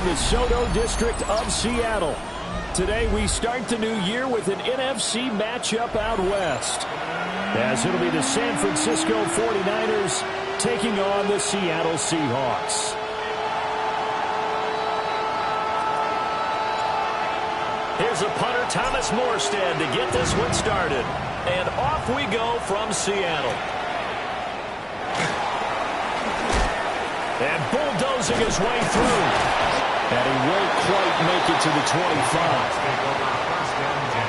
the Soto District of Seattle. Today we start the new year with an NFC matchup out west, as it'll be the San Francisco 49ers taking on the Seattle Seahawks. Here's a punter, Thomas Morstead, to get this one started. And off we go from Seattle. And bulldozing his way through. And he won't quite make it to the 25. Take over first down 10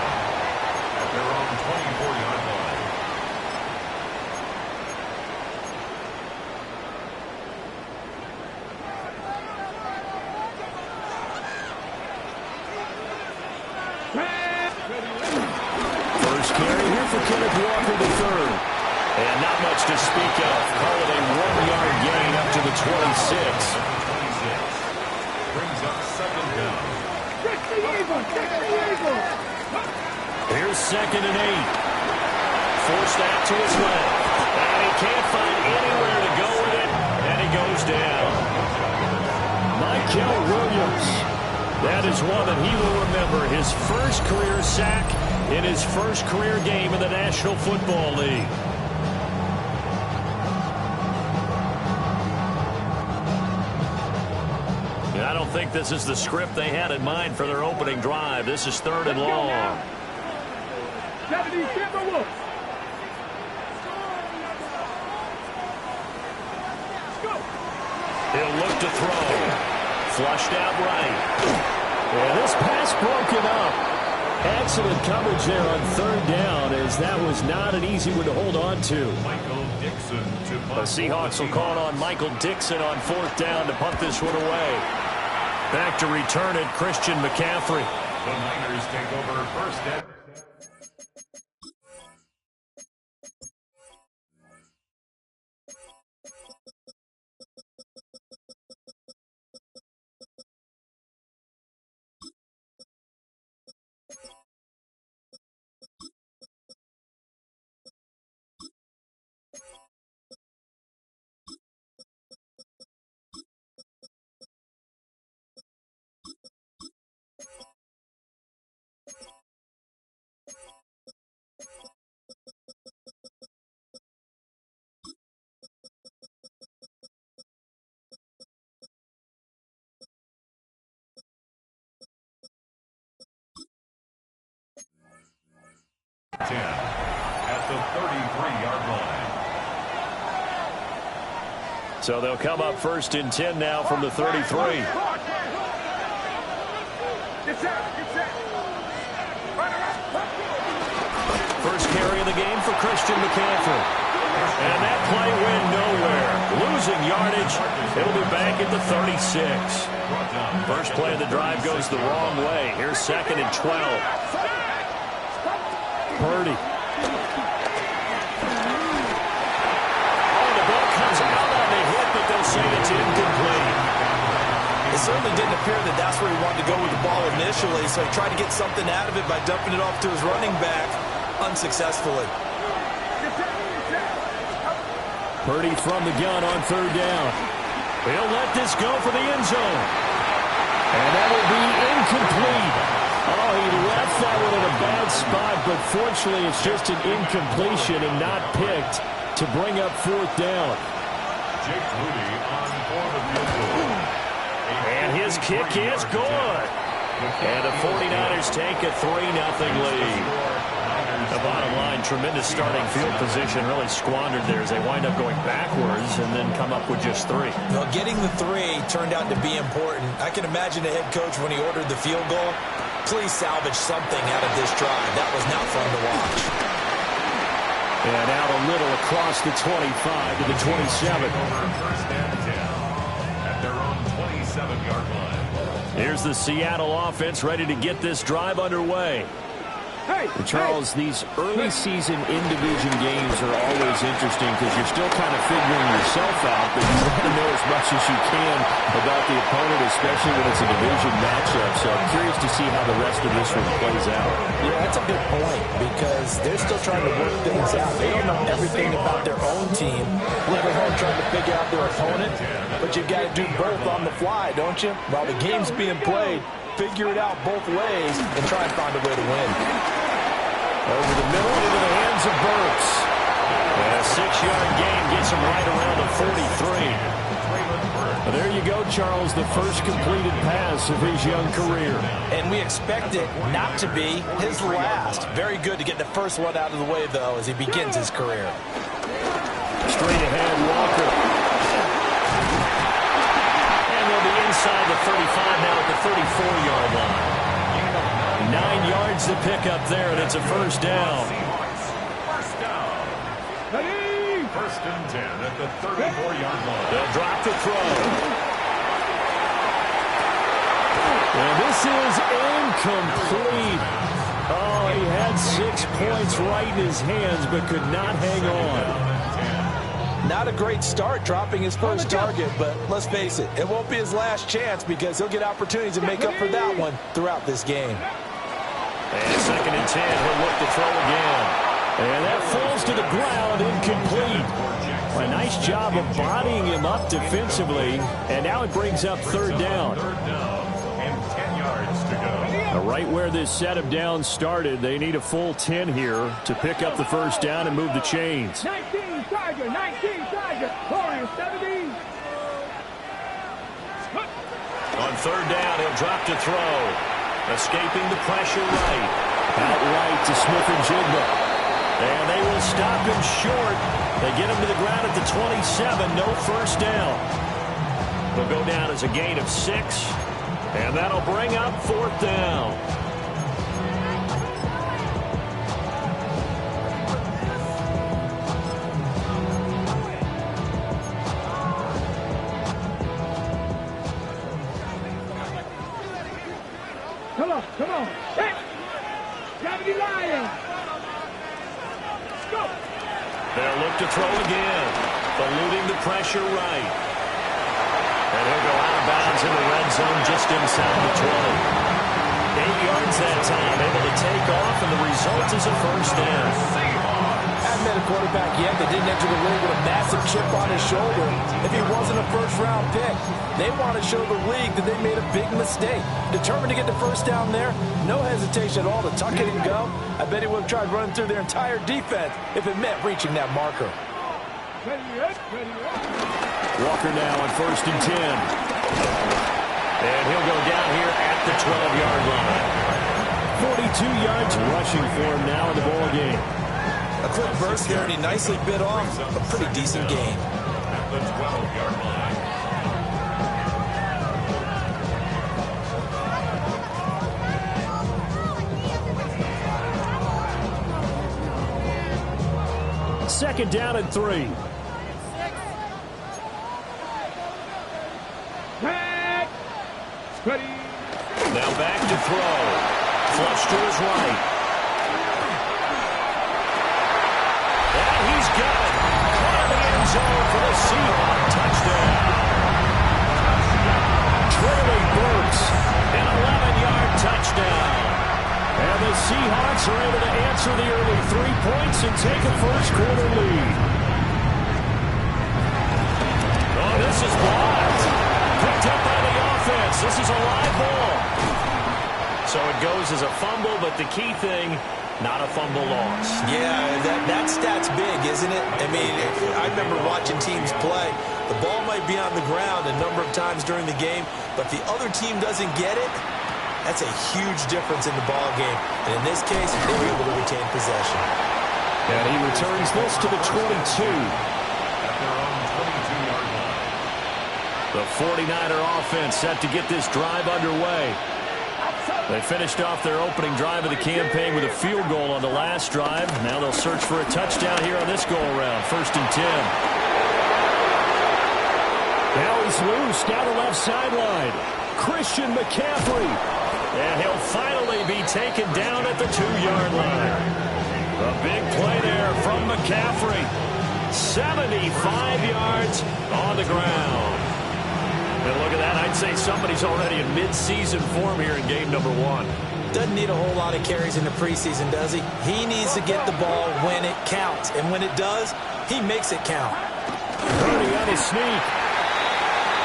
at their own 24-yard line. First carry here for Kenneth Walker III. And not much to speak of. Call it a 1-yard gain up to the 26. Brings up second down. Kick the eagle! Kick the eagle! Here's 2nd and 8. Forced out to his left. And he can't find anywhere to go with it. And he goes down. Michael Williams. That is one that he will remember. His first career sack in his first career game in the National Football League. I don't think this is the script they had in mind for their opening drive. This is 3rd and long. He'll look to throw. Flushed out right. And this pass broken up. Excellent coverage there on 3rd down, as that was not an easy one to hold on to. Michael Dixon to The Seahawks will call on Michael Dixon on 4th down to punt this one away. Back to return it, Christian McCaffrey. The Niners take over first down. At the 33-yard line. So they'll come up 1st and 10 now from the 33. First carry of the game for Christian McCaffrey. And that play went nowhere. Losing yardage. It'll be back at the 36. First play of the drive goes the wrong way. Here's 2nd and 12. Purdy. Oh, the ball comes out on the hit, but they'll say it's incomplete. It certainly didn't appear that that's where he wanted to go with the ball initially, so he tried to get something out of it by dumping it off to his running back unsuccessfully. Purdy from the gun on 3rd down. He'll let this go for the end zone. And that will be incomplete. Oh, he left that one in a bad spot, but fortunately it's just an incompletion and not picked to bring up 4th down. Jake Moody on for the field goal. And his kick is good. And the 49ers take a 3-0 lead. The bottom line, tremendous starting field position, really squandered there as they wind up going backwards and then come up with just 3. Well, getting the 3 turned out to be important. I can imagine the head coach when he ordered the field goal. Please salvage something out of this drive. That was not fun to watch. And out a little across the 25 to the 27. First and 10 at their own 27-yard line. Here's the Seattle offense ready to get this drive underway. And Charles, these early season in-division games are always interesting because you're still kind of figuring yourself out, but you want to know as much as you can about the opponent, especially when it's a division matchup. So I'm curious to see how the rest of this one plays out. Yeah, that's a good point because they're still trying to work things out. They don't know everything about their own team. Looking home trying to figure out their opponent, but you've got to do both on the fly, don't you? While the game's being played, figure it out both ways and try and find a way to win. Over the middle into the hands of Burks. And a 6-yard gain gets him right around the 43. Well, there you go, Charles, the first completed pass of his young career. And we expect it not to be his last. Very good to get the first one out of the way, though, as he begins his career. Straight ahead, Walker. And they'll be inside the 35 now at the 34-yard line. 9 yards to pick up there, and it's a first down. First and 10 at the 34-yard line. They'll drop the throw. And this is incomplete. Oh, he had 6 points right in his hands, but could not hang on. Not a great start dropping his first target, but let's face it, it won't be his last chance because he'll get opportunities to make up for that one throughout this game. And second and 10, he'll look to throw again. And that falls to the ground, incomplete. A nice job of bodying him up defensively, and now it brings up third down. And 10 yards to go. Now, right where this set of downs started, they need a full 10 here to pick up the first down and move the chains. 19 Tiger, 19 Tiger, Warriors 17. On third down, he'll drop to throw. Escaping the pressure right. Out right to Smith and Jigba. And they will stop him short. They get him to the ground at the 27. No first down. They'll go down as a gain of 6. And that'll bring up fourth down. Come on. Hey! Gravity Lions. Go! They'll look to throw again. Eluding the pressure right. And he'll go out of bounds in the red zone just inside the 20. 8 yards that time, able to take off, and the result is a first down. Haven't met a quarterback yet that didn't enter the league with a massive chip on his shoulder. If he wasn't a first-round pick, they want to show the league that they made a big mistake. Determined to get the first down there, no hesitation at all to tuck it and go. I bet he would have tried running through their entire defense if it meant reaching that marker. Walker now on first and 10. And he'll go down here at the 12-yard line. 42 yards rushing for him now in the ball game. A quick burst there, and he nicely bit off a pretty decent gain. At the 12-yard line. Second down and 3. Now back to throw. Flush to his right. And he's got it. Caught in the end zone for the Seahawks touchdown. Trailing Burks. An 11-yard touchdown. And the Seahawks are able to answer the early 3 points and take a first-quarter lead. Oh, this is blocked. Picked up by the offense. This is a live ball. So it goes as a fumble, but the key thing, not a fumble loss. Yeah, that stat's big, isn't it? I mean, I remember watching teams play. The ball might be on the ground a number of times during the game, but if the other team doesn't get it, that's a huge difference in the ball game. And in this case, they were able to retain possession. And he returns this to the 22. At their own 22-yard line. The 49er offense set to get this drive underway. They finished off their opening drive of the campaign with a field goal on the last drive. Now they'll search for a touchdown here on this go-around. First and 10. Now he's loose down the left sideline. Christian McCaffrey. And he'll finally be taken down at the 2-yard line. A big play there from McCaffrey. 75 yards on the ground. And look at that. I'd say somebody's already in mid-season form here in game number 1. Doesn't need a whole lot of carries in the preseason, does he? He needs to get the ball when it counts. And when it does, he makes it count. Purdy on his sneak.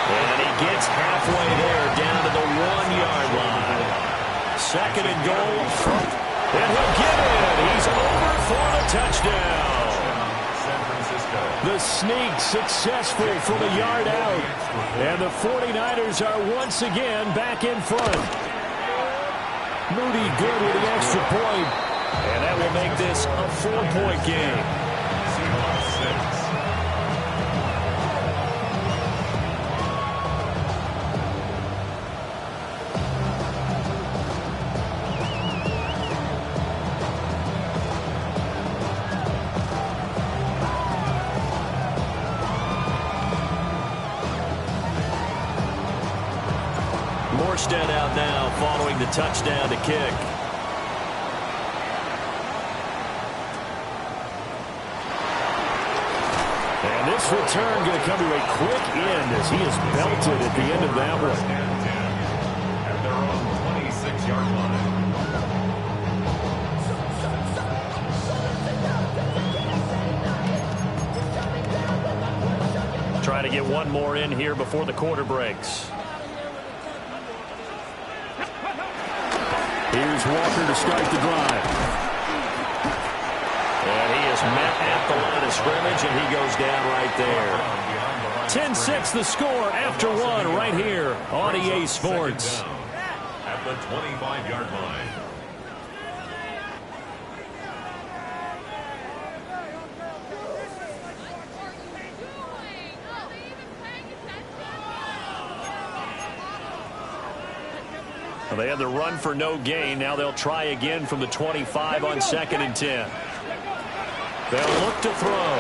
And he gets halfway there, down to the 1-yard line. 2nd and goal. And he'll get it. He's over for the touchdown. San Francisco. The sneak successful from a yard out. And the 49ers are once again back in front. Moody good with the extra point. And that will make this a 4-point game. Seahawks 6. Morstead out now following the touchdown to kick. And this return going to come to a quick end as he is belted at the end of that one. And they're on the 26-yard line. Trying to get one more in here before the quarter breaks. Here's Walker to start the drive. And he is met at the line of scrimmage, and he goes down right there. 10-6 the score after one right here on EA Sports. At the 25-yard line. Well, they had the run for no gain. Now they'll try again from the 25 on 2nd and 10. They'll look to throw.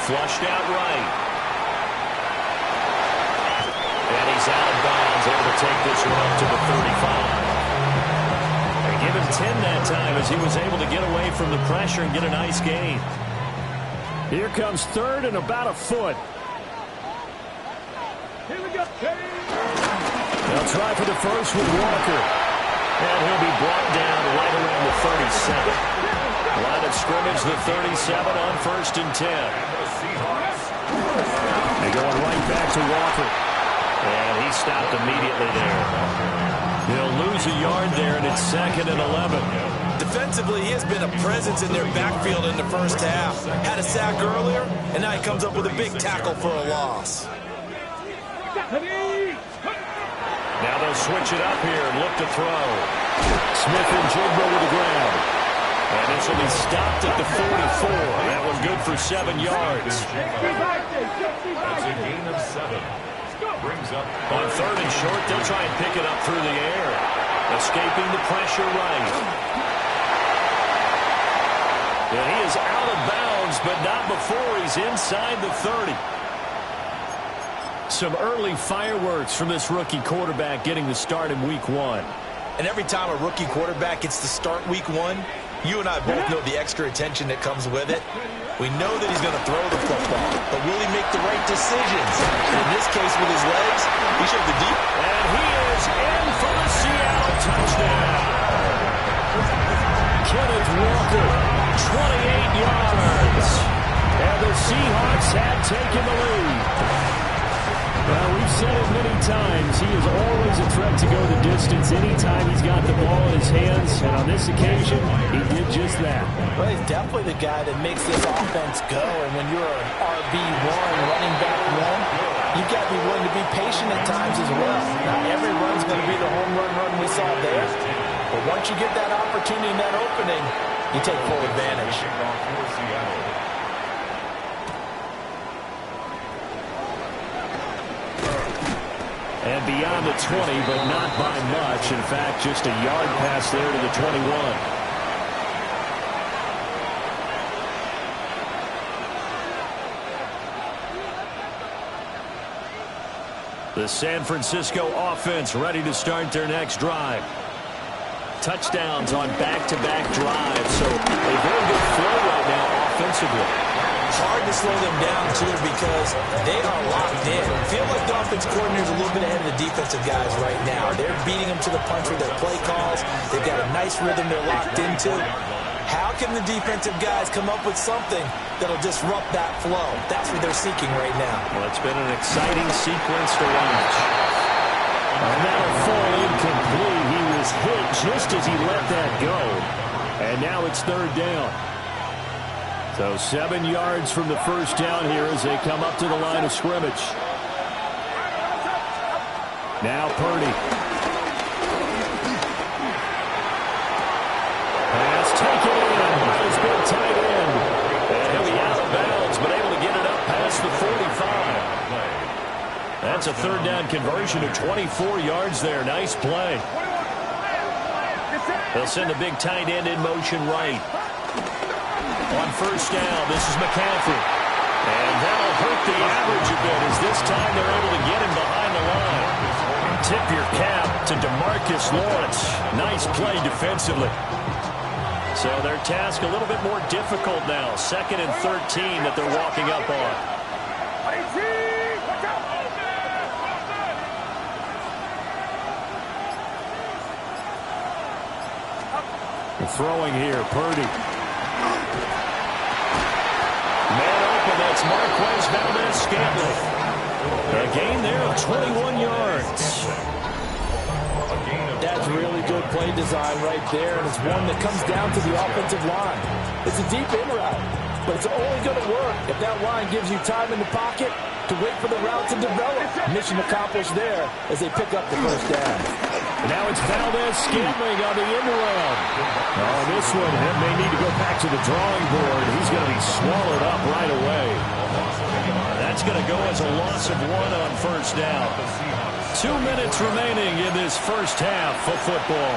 Flushed out right. And he's out of bounds, able to take this one up to the 35. They give him 10 that time as he was able to get away from the pressure and get a nice gain. Here comes 3rd and about a foot. Here we go. They'll try for the first with Walker. And he'll be brought down right around the 37. Line of scrimmage, the 37 on 1st and 10. They're going right back to Walker. And he stopped immediately there. He'll lose a yard there, and it's 2nd and 11. Defensively, he has been a presence in their backfield in the first half. Had a sack earlier, and now he comes up with a big tackle for a loss. Now they'll switch it up here and look to throw. Smith and Jigba with the ground. And this will be stopped at the 44. That one good for 7 yards. That's a gain of 7. Brings up On 3rd and short, they'll try and pick it up through the air. Escaping the pressure right. And he is out of bounds, but not before he's inside the 30. Some early fireworks from this rookie quarterback getting the start in week 1. And every time a rookie quarterback gets to start week 1, you and I both know the extra attention that comes with it. We know that he's going to throw the football, but will he make the right decisions? And in this case, with his legs, he showed the deep. And he is in for the Seattle touchdown. Kenneth Walker, 28 yards. And the Seahawks have taken the lead. Well, we've said it many times. He is always a threat to go the distance anytime he's got the ball in his hands. And on this occasion, he did just that. Well, he's definitely the guy that makes this offense go. And when you're an RB1, running back one, you've got to be willing to be patient at times as well. Not every run's going to be the home run we saw there. But once you get that opportunity and that opening, you take full advantage. And beyond the 20, but not by much. In fact, just a yard pass there to the 21. The San Francisco offense ready to start their next drive. touchdowns on back-to-back drives. So a very good flow right now offensively. Hard to slow them down, too, because they are locked in. Feel like the offense coordinator is a little bit ahead of the defensive guys right now. They're beating them to the punch with their play calls. They've got a nice rhythm they're locked into. How can the defensive guys come up with something that'll disrupt that flow? That's what they're seeking right now. Well, it's been an exciting sequence to watch. And that'll fall incomplete. He was hit just as he let that go. And now it's third down. So 7 yards from the first down here as they come up to the line of scrimmage. Now Purdy. Pass taken in by his big tight end. And he'll be out of bounds, but able to get it up past the 45. That's a third down conversion of 24 yards there. Nice play. They'll send the big tight end in motion right. On first down, this is McCaffrey. And that'll hurt the average a bit as this time they're able to get him behind the line. Tip your cap to DeMarcus Lawrence. Nice play defensively. So their task a little bit more difficult now. 2nd and 13 that they're walking up on. Throwing here, Purdy. Man open, that's Marquez Valdez-Scantling. A gain there of 21 yards. That's really good play design right there, and it's one that comes down to the offensive line. It's a deep in route, but it's only going to work if that line gives you time in the pocket to wait for the route to develop. Mission accomplished there as they pick up the first down. Now it's Valdez-Scantling on the end around. Oh, this one may need to go back to the drawing board. He's going to be swallowed up right away. That's going to go as a loss of 1 on first down. 2 minutes remaining in this first half of football.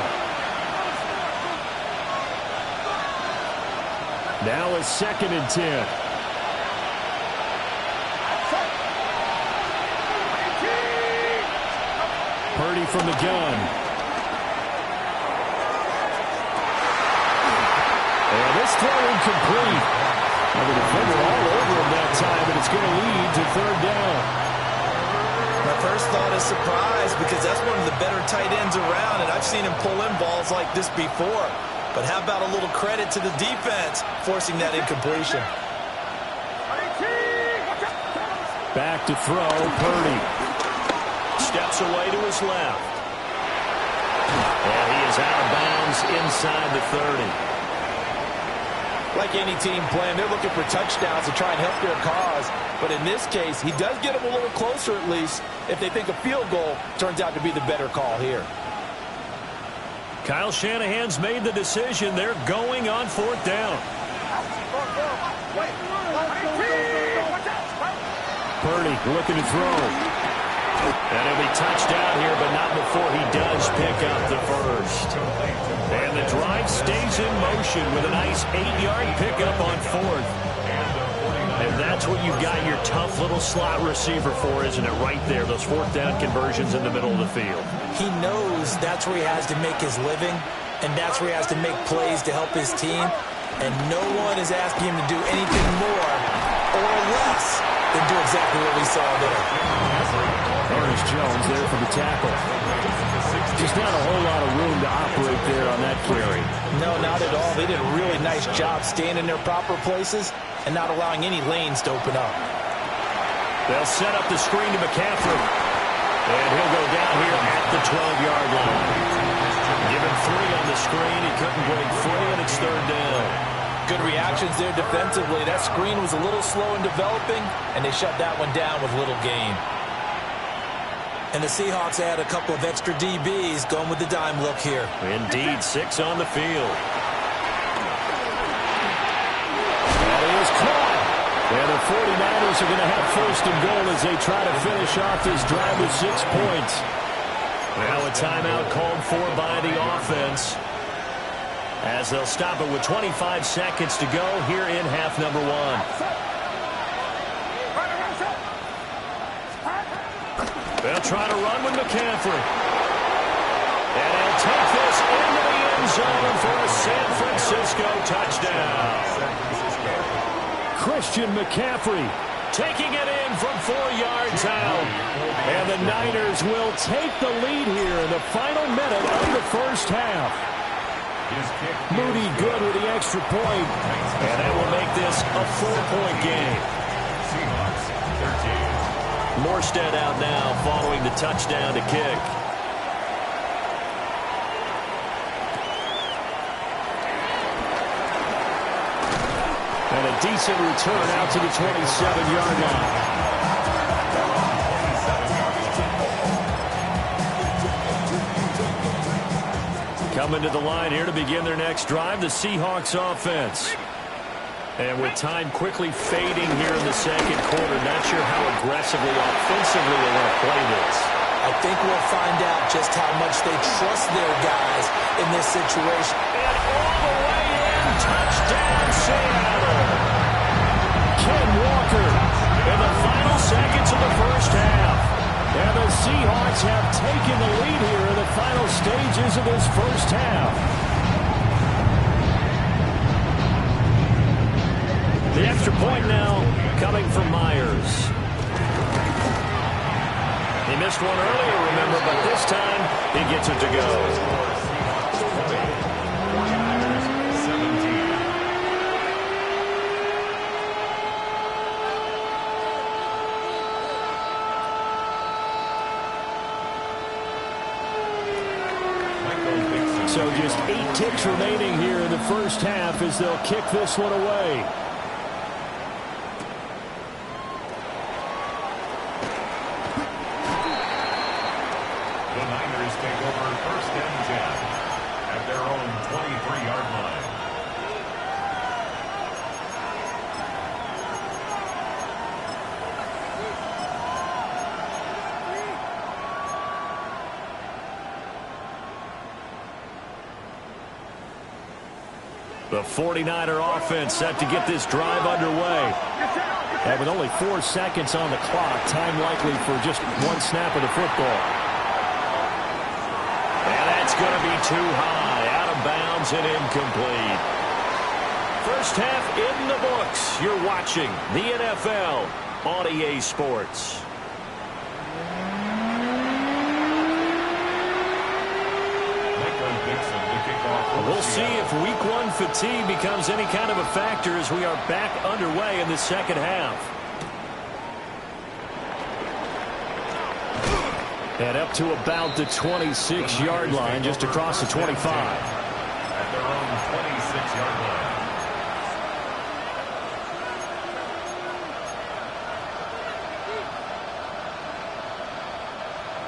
Now it's 2nd and 10. Purdy from the gun. And this throw incomplete. And the defender all over him that time, and it's going to lead to third down. My first thought is surprise because that's one of the better tight ends around, and I've seen him pull in balls like this before. But how about a little credit to the defense forcing that incompletion? Back to throw, Purdy. Steps away to his left. And he is out of bounds inside the 30. Like any team playing, they're looking for touchdowns to try and help their cause. But in this case, he does get them a little closer at least if they think a field goal turns out to be the better call here. Kyle Shanahan's made the decision. They're going on 4th down. Purdy looking to throw. And he'll be touched down here, but not before he does pick up the first. And the drive stays in motion with a nice 8-yard pickup on 4th. And that's what you've got your tough little slot receiver for, isn't it? Right there, those 4th down conversions in the middle of the field. He knows that's where he has to make his living, and that's where he has to make plays to help his team. And no one is asking him to do anything more or less than do exactly what we saw there. Ernest Jones there for the tackle. Just not a whole lot of room to operate there on that carry. No, not at all. They did a really nice job staying in their proper places and not allowing any lanes to open up. They'll set up the screen to McCaffrey. And he'll go down here at the 12-yard line. Give him 3 on the screen. He couldn't break free, and it's third down. Good reactions there defensively. That screen was a little slow in developing, and they shut that one down with little gain. And the Seahawks add a couple of extra DBs going with the dime look here. Indeed, 6 on the field. That is caught. And the 49ers are going to have 1st and goal as they try to finish off this drive with 6 points. Now a timeout called for by the offense, as they'll stop it with 25 seconds to go here in half number 1. They'll try to run with McCaffrey. And he'll take this into the end zone for a San Francisco touchdown. Christian McCaffrey taking it in from 4 yards out. And the Niners will take the lead here in the final minute of the first half. Moody good with the extra point. And that will make this a 4-point game. Morstead out now following the touchdown to kick. And a decent return out to the 27-yard line. Coming to the line here to begin their next drive, the Seahawks offense. And with time quickly fading here in the second quarter, not sure how aggressively, offensively they want to play this. I think we'll find out just how much they trust their guys in this situation. And all the way in, touchdown Seattle. Ken Walker in the final seconds of the first half. And the Seahawks have taken the lead here in the final stages of this first half. The extra point now coming from Myers. He missed one earlier, remember, but this time he gets it to go. So just 8 ticks remaining here in the first half as they'll kick this one away. The Niners take over first and 10 at their own 23-yard line. The 49er offense set to get this drive underway. And with only 4 seconds on the clock, time likely for just one snap of the football. And that's going to be too high, out of bounds and incomplete. First half in the books. You're watching the NFL on EA Sports. We'll see if week 1 fatigue becomes any kind of a factor as we are back underway in the second half. And up to about the 26-yard line, just across the 25. At their own 26-yard line.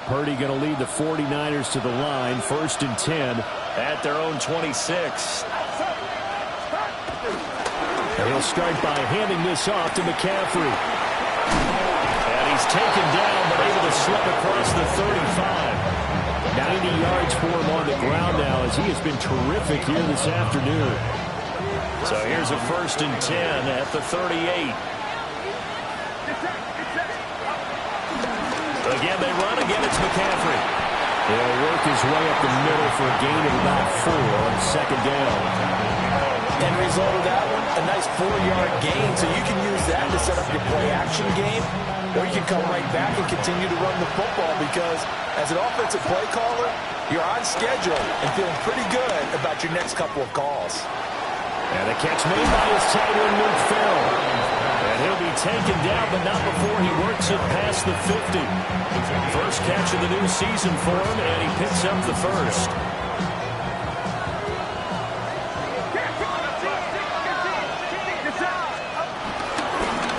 Purdy going to lead the 49ers to the line, 1st and 10 at their own 26. And he'll start by handing this off to McCaffrey. And he's taken down, but able to slip across the 35. 90 yards for him on the ground now as he has been terrific here this afternoon. So here's a 1st and 10 at the 38. Again, they run. Again, it's McCaffrey. He'll work his way up the middle for a gain of about 4 on 2nd down. End result of that one, a nice 4-yard gain, so you can use that to set up your play-action game, or you can come right back and continue to run the football because as an offensive play caller, you're on schedule and feeling pretty good about your next couple of calls. And a catch made by his tight end, Luke Farrell. And he'll be taken down, but not before he works it past the 50. First catch of the new season for him, and he picks up the first.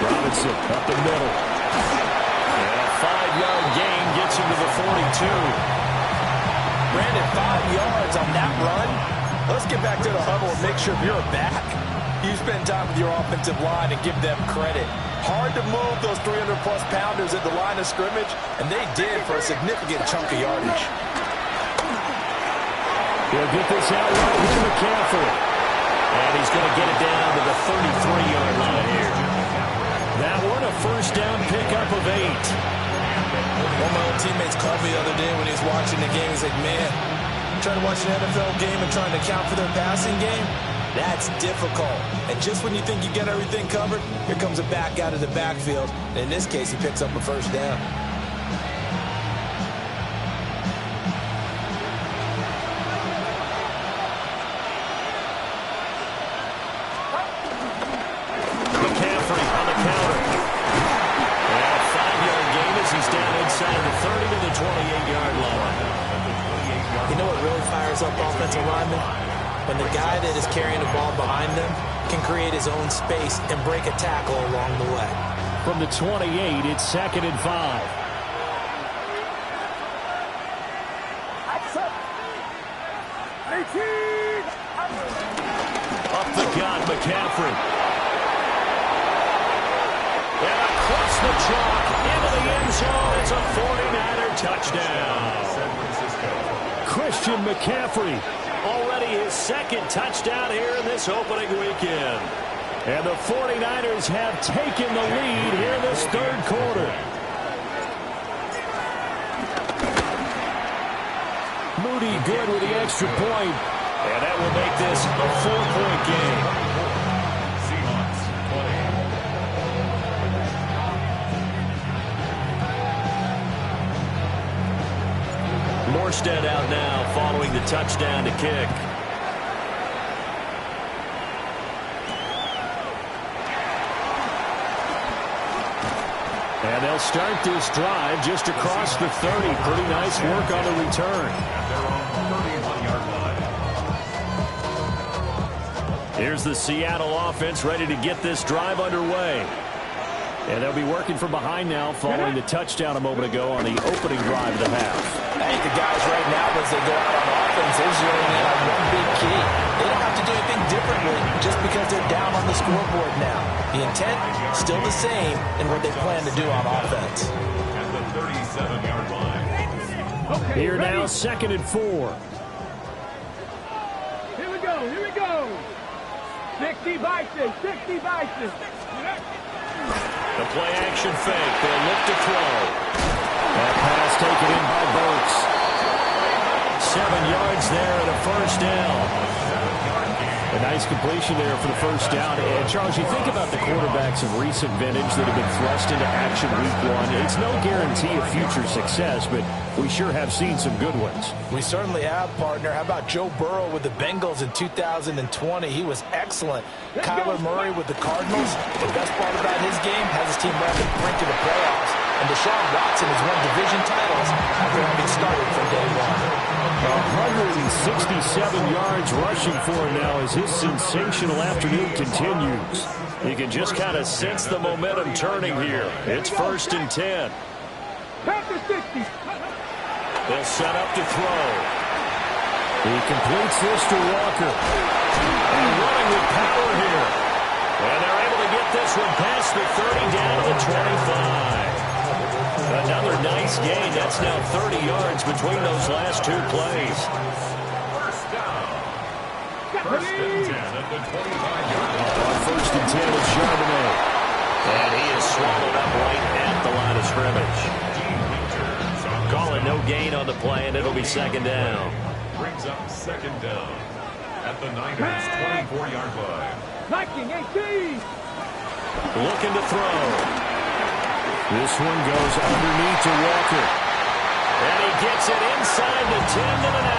Robinson up the middle. And a 5-yard gain gets him to the 42. Brandon, 5 yards on that run. Let's get back to the huddle and make sure you're back. You spend time with your offensive line and give them credit. Hard to move those 300-plus pounders at the line of scrimmage, and they did for a significant chunk of yardage. He'll get this out right here, McCaffrey. And he's going to get it down to the 33-yard line here. That one, a first down pickup of 8. One of my old teammates called me the other day when he was watching the game. He's like, man, Trying to watch an NFL game and trying to account for their passing game? That's difficult. And just when you think you get everything covered, here comes a back out of the backfield. And in this case, he picks up a first down. McCaffrey on the counter. And a 5-yard gain as he's down inside the 30 to the 28-yard line. You know what really fires up offensive linemen? When the guy that is carrying the ball behind them can create his own space and break a tackle along the way. From the 28, it's 2nd and 5. Up the gut, McCaffrey. And across the chalk, into the end zone. It's a 49er touchdown. Christian McCaffrey, already his 2nd touchdown here in this opening weekend. And the 49ers have taken the lead here in this 3rd quarter. Moody good with the extra point. And that will make this a 4-point game. Seahawks 20. Morstead out now following the touchdown to kick. And they'll start this drive just across the 30. Pretty nice work on the return. At their own 31-yard line. Here's the Seattle offense ready to get this drive underway. And they'll be working from behind now following the touchdown a moment ago on the opening drive of the half. I think the guys right now, as they go out on offense, they're zeroing in on one big key. They don't have to do anything differently just because they're down on the scoreboard now. The intent, still the same in what they plan to do on offense. At the 37-yard line. Okay, Here ready? now, 2nd and 4. Here we go, here we go. 60 Bison, 60 Bison. The play action fake. They'll look to throw. That pass taken in by Burks. 7 yards there and a first down. A nice completion there for the first down. And Charles, you think about the quarterbacks of recent vintage that have been thrust into action week 1. It's no guarantee of future success, but we sure have seen some good ones. We certainly have, partner. How about Joe Burrow with the Bengals in 2020? He was excellent. Kyler Murray with the Cardinals. The best part about his game has his team right on the brink of the playoffs. And Deshaun Watson has won division titles after having started from day 1. 167 yards rushing for him now as his sensational afternoon continues. You can just kind of sense the momentum turning here. It's 1st and 10. Back to 60. They'll set up to throw. He completes this to Walker. And running with power here. And they're able to get this one past the 30 down to the 25. Another nice gain. That's now 30 yards between those last 2 plays. First down. First and 10 at the 25-yard line. On 1st and 10 is Charbonnet. And he is swallowed up right at the line of scrimmage. Call it no gain on the play, and it'll be 2nd down. Brings up 2nd down at the Niners' 24-yard line. Viking 18. Looking to throw. This one goes underneath to Walker. And he gets it inside the 10 to the 9.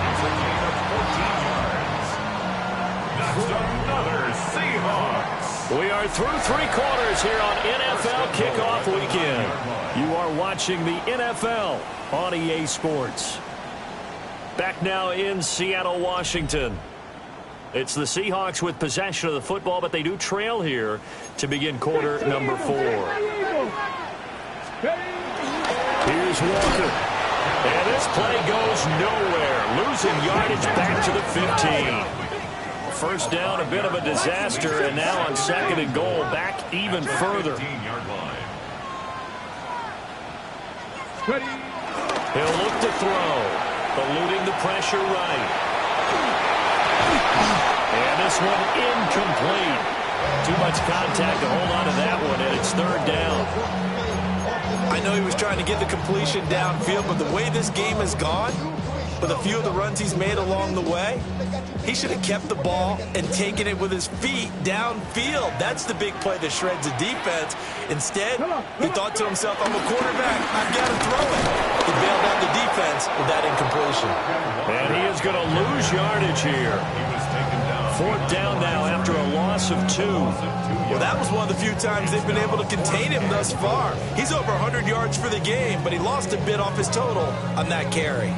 It's a gain of 14 yards. That's another Seahawks. We are through 3 quarters here on NFL Kickoff Weekend. You are watching the NFL on EA Sports. Back now in Seattle, Washington. It's the Seahawks with possession of the football, but they do trail here to begin quarter number 4. Here's Walker. And this play goes nowhere. Losing yardage back to the 15. First down, a bit of a disaster, and now on 2nd and goal, back even further. 15-yard line. He'll look to throw, eluding the pressure right. And this one incomplete. Too much contact to hold on to that one, and it's 3rd down. I know he was trying to get the completion downfield, but the way this game has gone, with a few of the runs he's made along the way. He should have kept the ball and taken it with his feet downfield. That's the big play that shreds a defense. Instead, he thought to himself, I'm a quarterback, I've got to throw it. He bailed out the defense with that incompletion. And he is going to lose yardage here. Fourth down now after a loss of 2. Well, that was one of the few times they've been able to contain him thus far. He's over 100 yards for the game, but he lost a bit off his total on that carry.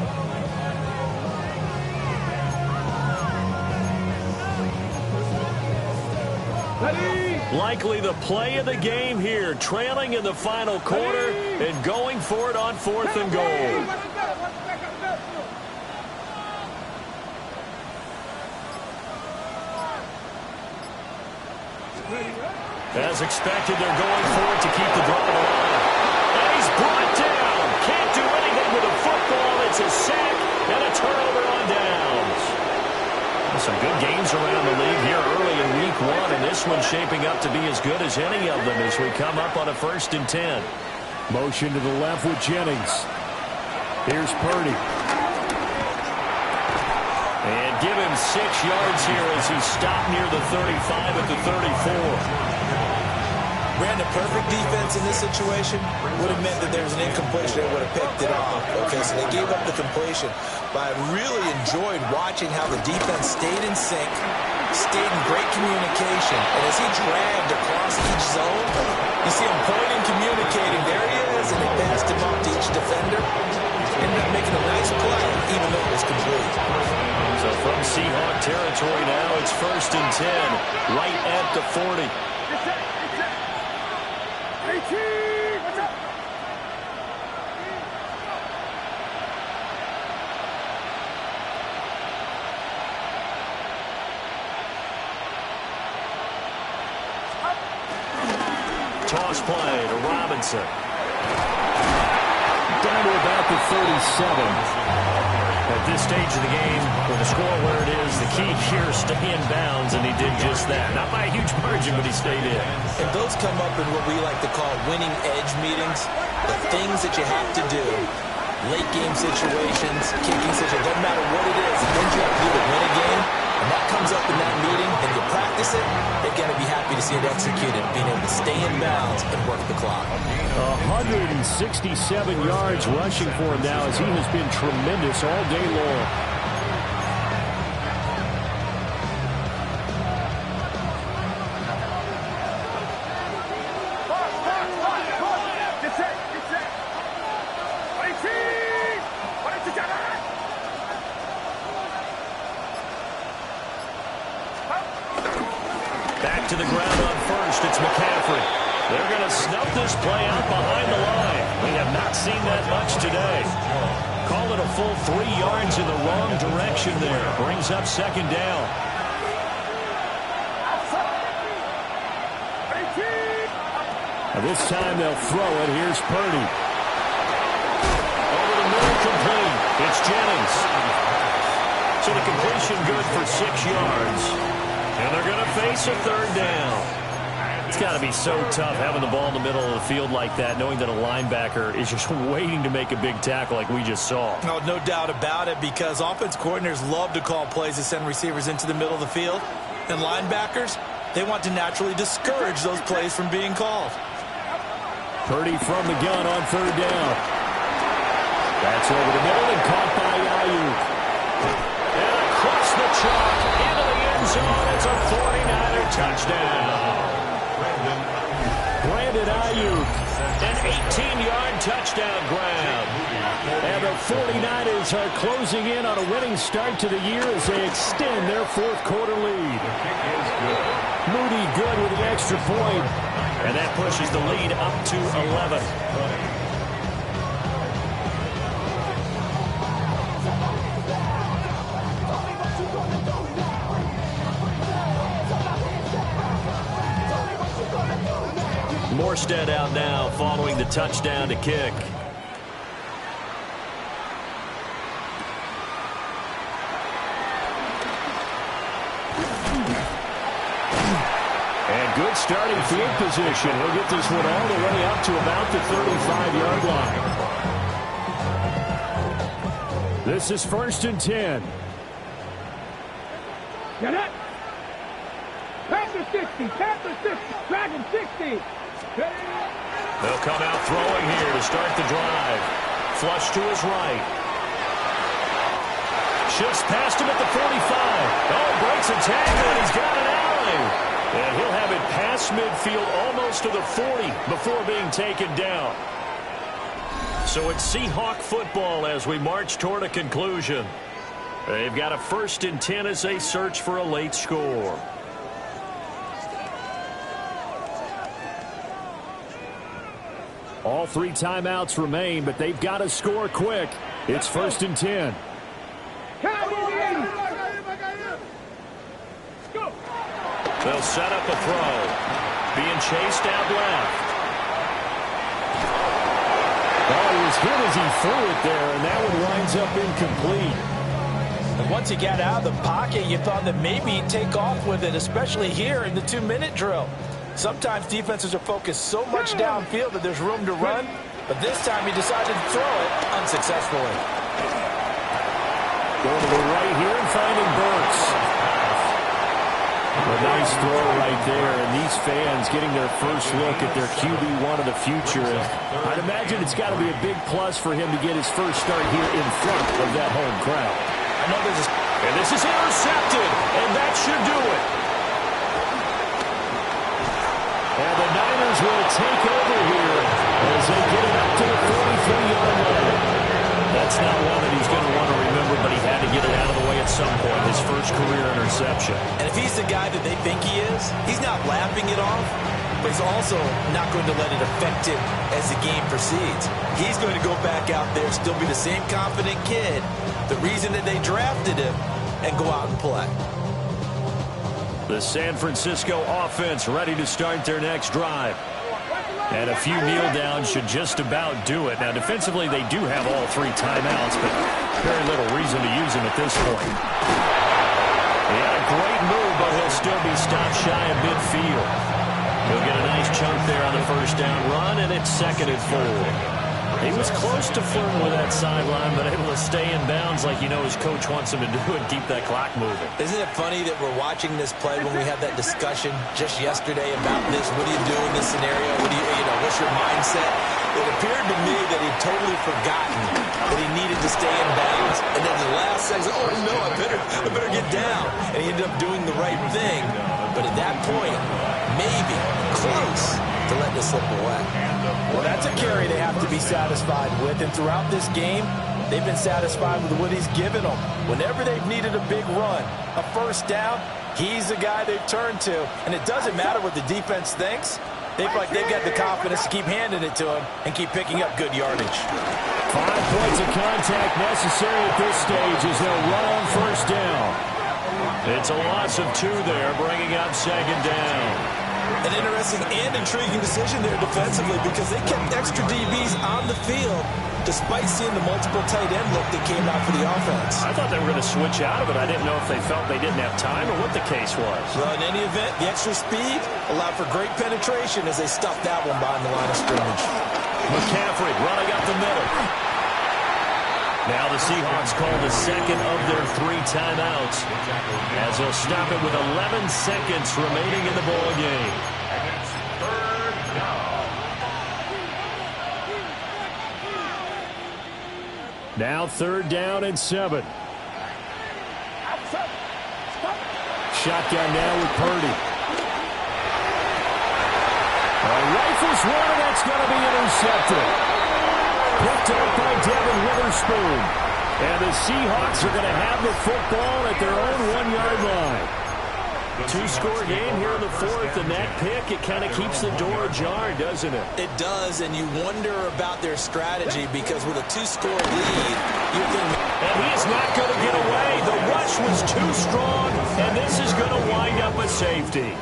Likely the play of the game here, trailing in the final quarter and going for it on 4th and goal. As expected, they're going for it to keep the drive alive. And he's brought down. Can't do anything with a football. It's a sack and a turnover on downs. Some good games around the league here early in week 1, and this one's shaping up to be as good as any of them as we come up on a 1st and 10. Motion to the left with Jennings. Here's Purdy. And give him 6 yards here as he stopped near the 35 at the 34. Ran a perfect defense in this situation. Would have meant that there was an incompletion. They would have picked it off. Okay, so they gave up the completion. But I really enjoyed watching how the defense stayed in sync, stayed in great communication. And as he dragged across each zone, you see him pointing, communicating. There he is, and they passed him off to each defender. Ended up making a nice play, even though it was complete. So from Seahawk territory now, it's 1st and 10, right at the 40. Toss play to Robinson. Down to about the 37. At this stage of the game, with the score where it is, the key here is stay in bounds, and he did just that. Not by a huge margin, but he stayed in. And those come up in what we like to call winning edge meetings. The things that you have to do, late game situations, kicking situations, doesn't matter what it is, the things you have to do to win a game, and that comes up in that meeting, and you practice it, they're going to be happy to see it executed, being able to stay in bounds and work the clock. 167 yards rushing for him now as he has been tremendous all day long. Back to the ground on 1st. It's McCaffrey. They're going to snuff this play out behind the line. We have not seen that much today. Call it a full 3 yards in the wrong direction there. Brings up 2nd down. Now this time they'll throw it. Here's Purdy. Over the middle, complete. It's Jennings. So the completion good for 6 yards. And they're going to face a 3rd down. It's got to be so tough having the ball in the middle of the field like that, knowing that a linebacker is just waiting to make a big tackle like we just saw. Oh, no doubt about it, because offense coordinators love to call plays to send receivers into the middle of the field. And linebackers, they want to naturally discourage those plays from being called. Purdy from the gun on 3rd down. That's over the middle and caught by Ayuk. And across the chalk into the end zone. It's a 49er touchdown. Brandon Ayuk. An 18-yard touchdown grab. And the 49ers are closing in on a winning start to the year as they extend their 4th quarter lead. Moody good with the extra point. And that pushes the lead up to 11. Morstead out now following the touchdown to kick. And good starting field position. He'll get this one all the way up to about the 35-yard line. This is 1st and 10. Get it. Panther 60. Panther 60. Dragon 60. They'll come out throwing here to start the drive. Flush to his right. Shifts past him at the 45. Oh, breaks a tackle, and he's got an alley. And he'll have it past midfield almost to the 40 before being taken down. So it's Seahawk football as we march toward a conclusion. They've got a 1st and 10 as they search for a late score. All 3 timeouts remain, but they've got to score quick. It's 1st and 10. They'll set up a throw. Being chased out left. Oh, he was hit as he threw it there, and that one winds up incomplete. And once he got out of the pocket, you thought that maybe he'd take off with it, especially here in the 2-minute drill. Sometimes defenses are focused so much downfield that there's room to run, but this time he decided to throw it unsuccessfully. Going to the right here and finding Burks. A nice throw right there, and these fans getting their first look at their QB1 of the future. And I'd imagine it's got to be a big plus for him to get his first start here in front of that home crowd. I know there's And this is intercepted, and that should do it. And the Niners will take over here as they get it up to the 43-yard line. That's not one that he's going to want to remember, but he had to get it out of the way at some point, his first career interception. And if he's the guy that they think he is, he's not laughing it off, but he's also not going to let it affect him as the game proceeds. He's going to go back out there, still be the same confident kid, the reason that they drafted him, and go out and play. The San Francisco offense ready to start their next drive. And a few kneel downs should just about do it. Now, defensively, they do have all 3 timeouts, but very little reason to use them at this point. He had a great move, but he'll still be stopped shy of midfield. He'll get a nice chunk there on the first down run, and it's 2nd and 4. He was close to flirting with that sideline, but able to stay in bounds like his coach wants him to do and keep that clock moving. Isn't it funny that we're watching this play when we had that discussion just yesterday about this? What do you do in this scenario? What's your mindset? It appeared to me that he'd totally forgotten that he needed to stay in bounds. And then the last second, oh no, I better get down. And he ended up doing the right thing. But at that point, maybe close to let this slip away. Well, that's a carry they have to be satisfied with. And throughout this game, they've been satisfied with what he's given them. Whenever they've needed a big run, a first down, he's the guy they've turned to. And it doesn't matter what the defense thinks. They feel like they've got the confidence to keep handing it to him and keep picking up good yardage. 5 points of contact necessary at this stage as they'll run on first down. It's a loss of 2 there, bringing up 2nd down. An interesting and intriguing decision there defensively because they kept extra DBs on the field despite seeing the multiple tight end look that came out for the offense. I thought they were going to switch out of it. I didn't know if they felt they didn't have time or what the case was. Well, in any event, the extra speed allowed for great penetration as they stuffed that one behind the line of scrimmage. McCaffrey running up the middle. Now the Seahawks call the 2nd of their 3 timeouts as they'll stop it with 11 seconds remaining in the ball game. Now 3rd down and 7. Shotgun now with Purdy. Rifles one, and that's going to be intercepted. Picked up by Devin Witherspoon. And the Seahawks are going to have the football at their own 1-yard line. 2-score game here in the 4th, and that pick, it kind of keeps the door ajar, doesn't it? It does, and you wonder about their strategy because with a 2-score lead, you think... And he is not going to get away. The rush was too strong, and this is going to wind up a safety.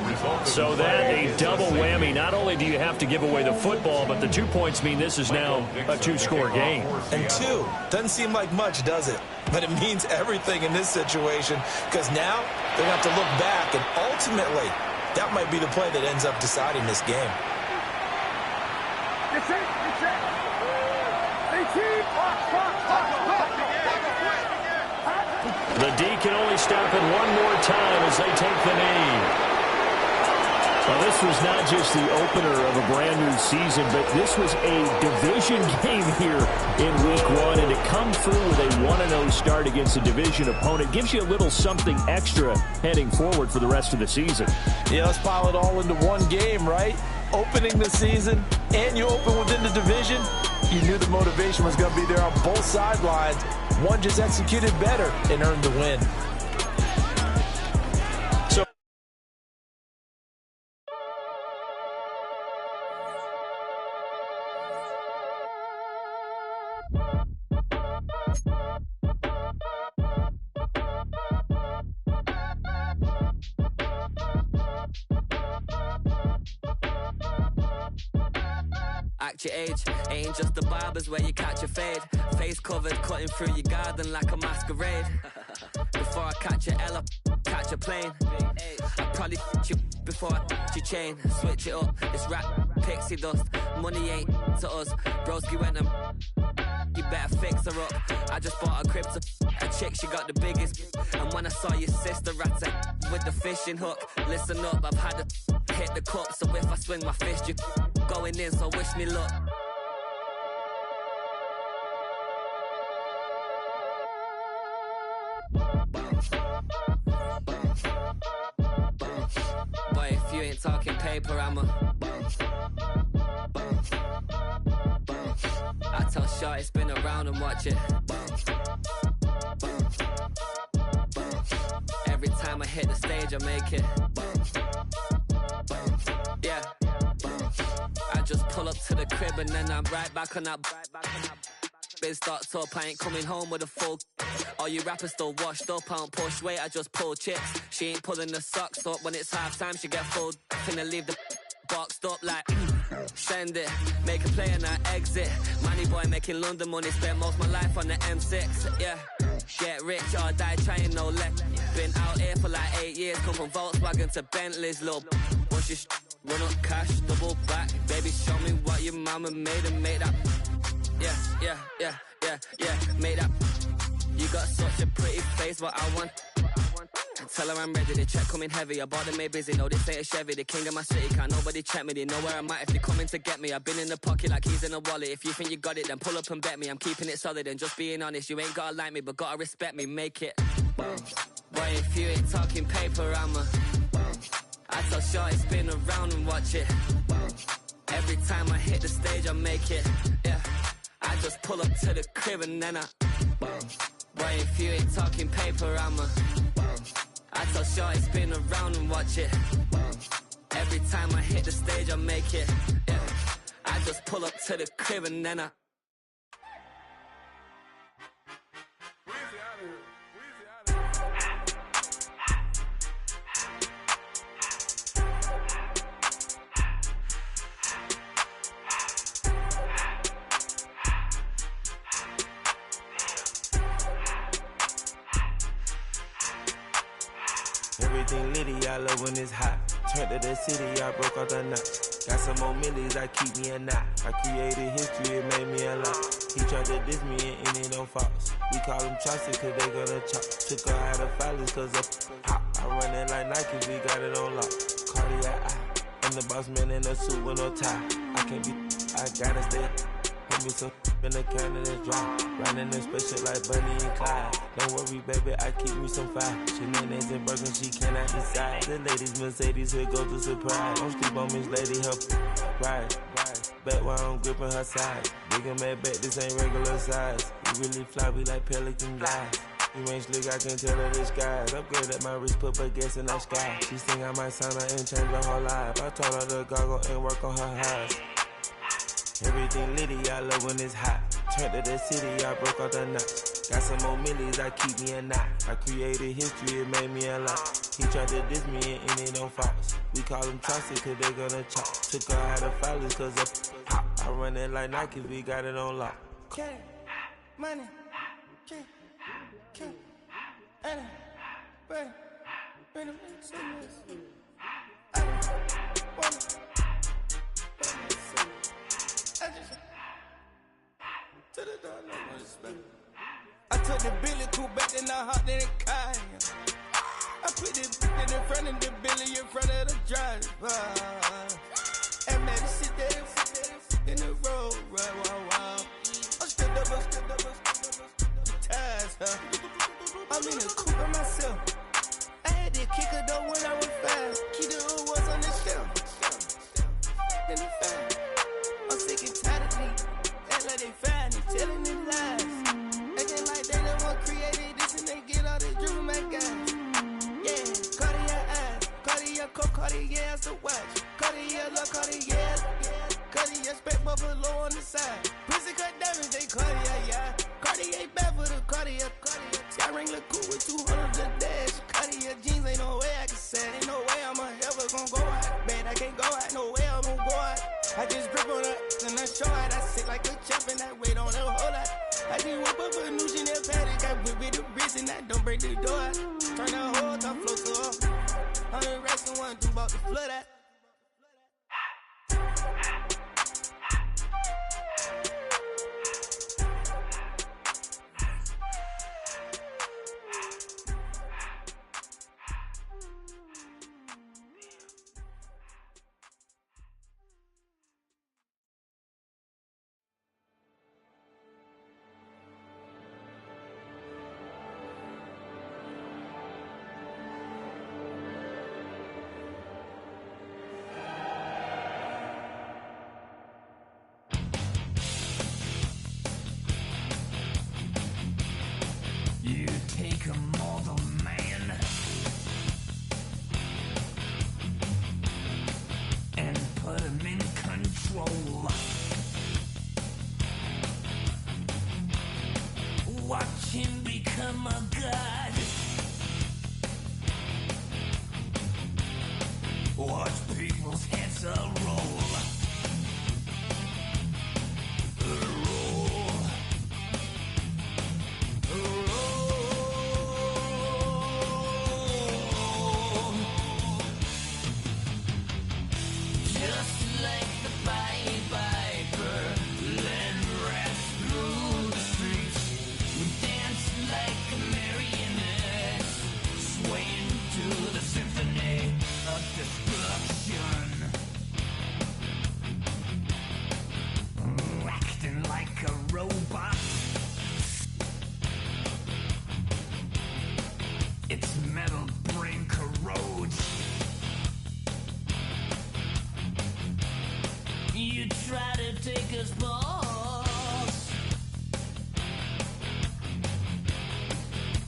So that, a double whammy. Not only do you have to give away the football, but the 2 points mean this is now a 2-score game. And 2 doesn't seem like much, does it? But it means everything in this situation because now they're going to have to look back, and ultimately, that might be the play that ends up deciding this game. The D can only stop it one more time as they take the knee. Well, this was not just the opener of a brand-new season, but this was a division game here in Week 1. And to come through with a 1-0 start against a division opponent gives you a little something extra heading forward for the rest of the season. Yeah, let's pile it all into one game, right? Opening the season, and you open within the division. You knew the motivation was going to be there on both sidelines. One just executed better and earned the win. Act your age, ain't just the barbers where you catch a fade. Face covered, cutting through your garden like a masquerade. Before I catch a L, catch a plane. I probably f*** you before I f*** your chain. Switch it up, it's rap, pixie dust. Money ain't to us. Broski went and you better fix her up. I just bought a crib to a chick, she got the biggest. And when I saw your sister rat with the fishing hook, listen up, I've had to hit the cup. So if I swing my fist, you going in, so wish me luck. Boy, if you ain't talking paper, I'm a I tell Shorty spin around and watch it. Every time I hit the stage, I make it. Yeah. I just pull up to the crib and then I'm right back on that. Biz starts up, I ain't coming home with a full. All you rappers still washed up, I don't push weight, I just pull chips. She ain't pulling the socks up, when it's half time she get full. Finna leave the boxed up like send it, make a play and I exit. Money boy making London money, spent most of my life on the M6. Yeah, get rich or die trying, no let. Been out here for like 8 years, come from Volkswagen to Bentley's, little bunch of run up cash, double back. Baby, show me what your mama made and make that. Yeah, made that. You got such a pretty face, but I want. Tell her I'm ready, the check coming heavy. I bought them made busy, no, this ain't a Chevy. The king of my city, can't nobody check me. They know where I'm at if they coming to get me. I've been in the pocket like keys in a wallet. If you think you got it, then pull up and bet me. I'm keeping it solid and just being honest. You ain't gotta like me, but gotta respect me, make it. Boy, if you ain't talking paper, I'm a. I tell Shorty spin around and watch it. Every time I hit the stage, I make it. Yeah, I just pull up to the crib and then I. Boy, if you ain't talking paper, I'm a. I tell Shorty spin around and watch it. Every time I hit the stage, I make it. Yeah, I just pull up to the crib and then I. Everything litty, I love when it's hot. Turned to the city, I broke out the notch. Got some more millies, I keep me a knot. I created history, it made me a lot. He tried to diss me and it don't false. We call him Chaucer cause they gonna chop. Took her out of filers cause of hot. I run it like Nike, we got it on lock. Cardiac eye. I'm the boss man in a suit with no tie. I can't be, I gotta stay. Put me some in the can and it's dry. Riding in special like Bunny and Clyde. Don't worry, baby, I keep me some fire. She mayonnaise and burger, she cannot decide. The ladies Mercedes, here go to surprise. Don't sleep on Miss Lady, help ride. Back while I'm gripping her side. Bigger mad back, this ain't regular size. We really fly, we like pelican guys. You ain't slick, I can tell her the skies. Upgrade at my wrist, put her gas in the sky. She think I might sign her and change her whole life. I told her to goggle and work on her eyes. Everything litty, I love when it's hot. Turned to the city, I broke out the notch. Got some more millies, I keep me a knot. I created history, it made me a lot. He tried to diss me and it don't false. We call him Chaucer cause they gonna chop. Took her out of filers cause of pop. I run it like Nike, we got it on lock. Cash, money, cash, Anna, ready, ready, I took the Billy coupe back, then I hopped in the car. I put the in front of the Billy, in front of the driver. And man, sit there in the road, right, wow. I'm still up, the tires, huh? I'm in the coupe by myself. I had to kick her though when I was 5. Keep the old ones on the shelf. In the fire. I'm sick and tired of me. Act like they fine and telling them lies. Acting like they the one created this and they get all this driven my guys. Yeah, Cartier eyes, Cartier coat, Cartier as the watch. Cartier look, Cartier, Cartier spec buffalo on the side. Pussy cut diamonds, they Cartier, yeah. Cartier bad for the Cartier. Sky ring look cool with 200 the dash. Cartier jeans, ain't no way I can say. Ain't no way I'm ever gonna go out. Man, I can't go out, no way I'm gonna go out. I just grip on her and I show out. I sit like a champ and I wait on her whole lot. I just whip up a new Chanel paddock. I whip with the wrist and I don't break the door out. Turn the whole top floor to off. 100 racks and 1 do about the flood out. Watch him become a god. Watch people's heads roll. Just like the Pied Piper, let rats through the streets. We dance like a marionette, swaying to the symphony of destruction. Acting like a robot. Its metal brain corrodes. You try to take us balls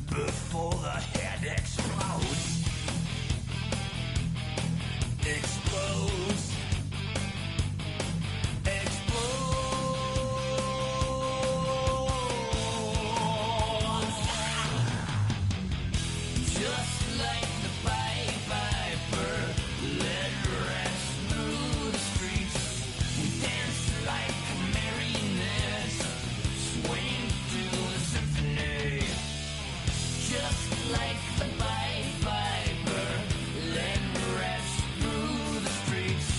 before the head explodes. Explodes. Just like the Pied Piper, let rats through the streets. We dance like marionettes, swaying to the symphony. Just like the Pied Piper, let rats through the streets.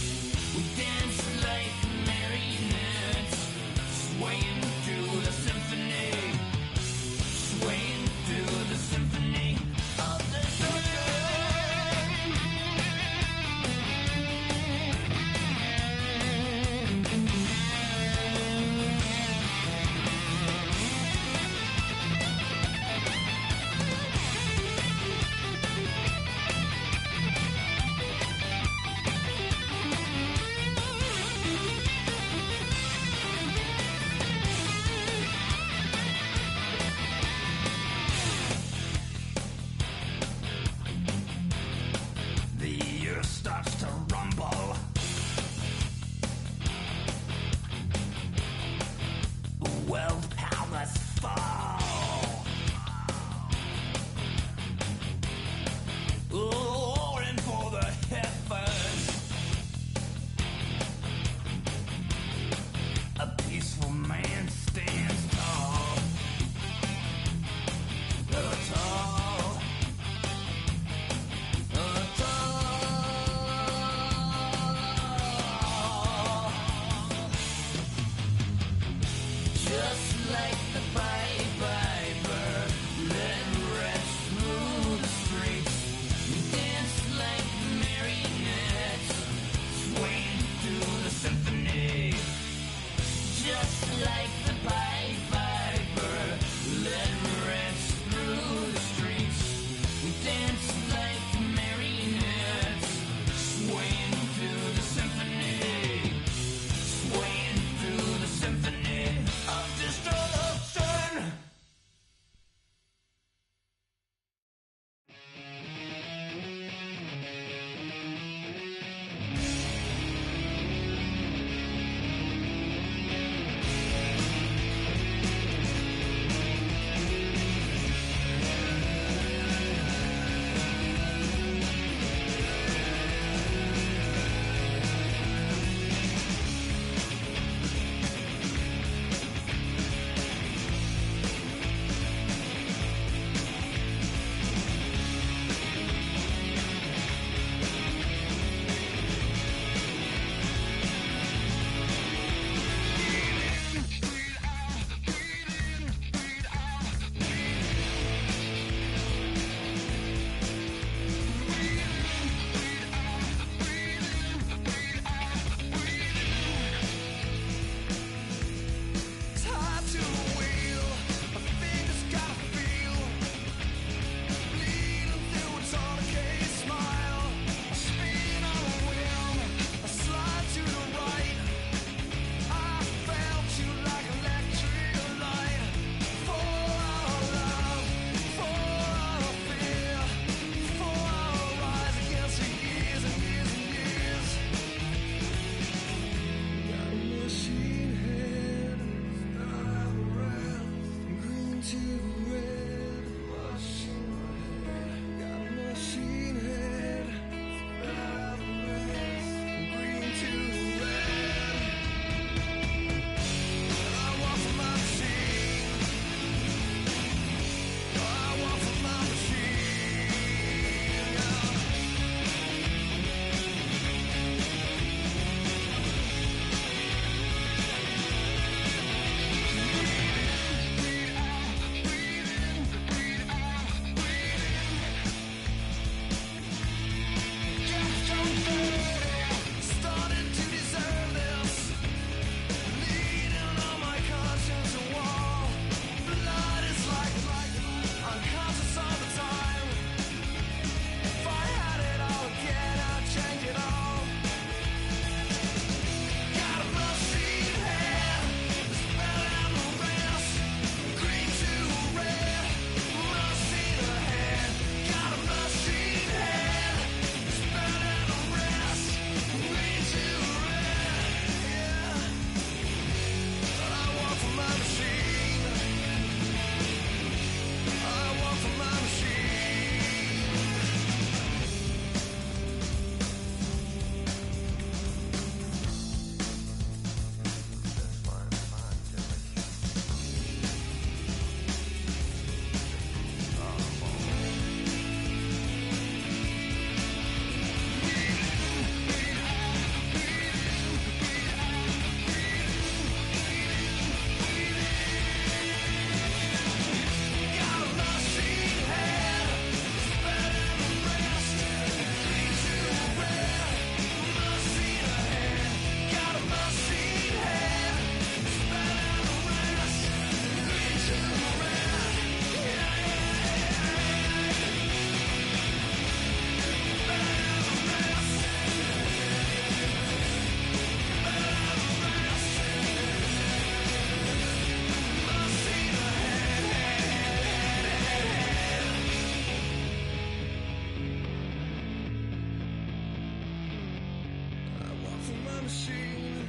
machine.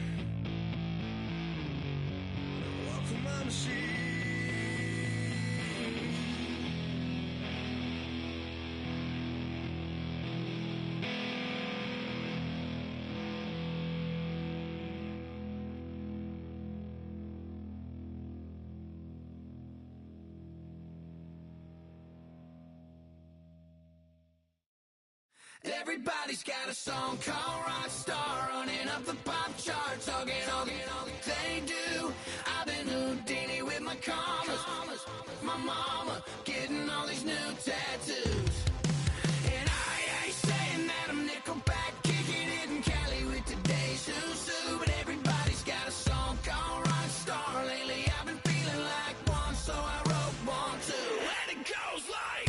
Walk on my machine. Everybody's got a song called Rockstar, running up the pop charts, all they do. I've been Houdini with my commas, my mama getting all these new tattoos. And I ain't saying that I'm Nickelback, kicking it in Cali with today's Susu, but everybody's got a song called Rockstar. Lately I've been feeling like one, so I wrote one too, and it goes like.